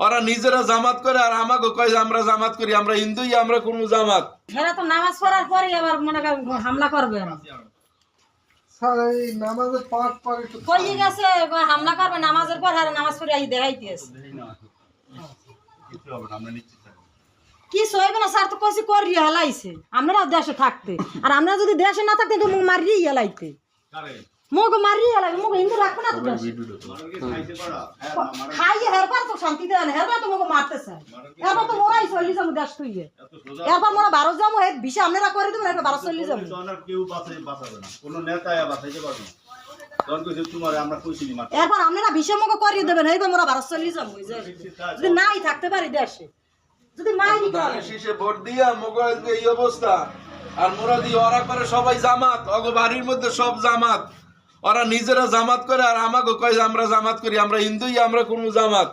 ওরা নিজেরা জামাত করে আর আমাকে কয় যে আমরা জামাত করি, আমরা হিন্দুই, আমরা কোন জামাত। এরা তো নামাজ পড়ার পরে আবার মনে করেন হামলা করবে। স্যার এই নামাজের পাঠ পড়ে একটু কই গেছে হামলা করবে নামাজের পর, আর নামাজ পড়ে আই দেখাইতেছে কি সইবে না স্যার, তো কইছি করিয়ে হেলাইছে। আপনারা দেশে থাকতে আর আমরা যদি দেশে না থাকতে তো মুখ মারিয়ে হেলাইতে, মুখ মারিয়ে হেলাইবে। মুখ হিন্দু রাখবে না তো দেশে খাইয়ে হেরবার তো শান্তি দেয় না, হেরবার তো মুখ মারতে চায়। এরপর তো মোরাই চল্লিশ যাবো দেশ তুইয়ে, এরপর মোরা 12 যাবো, হে বিষয় আপনারা করে দেবেন, এরপর 12 চল্লিশ যাবো। কেউ বাঁচাবে না, কোনো নেতা বাঁচাইতে পারবে না। এরপর আপনারা বিষয় মুখ করিয়ে দেবেন, এরপর মোরা 12 চল্লিশ যাবো। যদি নাই থাকতে পারি দেশে, যদি নাই শীষে ভোট দিয়া মোগল এই অবস্থা, আর মোরা দিয়ে ওরা করে সবাই জামাত, অগ বাড়ির মধ্যে সব জামাত। ওরা নিজেরা জামাত করে আর আমাকে কয় যে আমরা জামাত করি, আমরা হিন্দুই, আমরা কোন জামাত।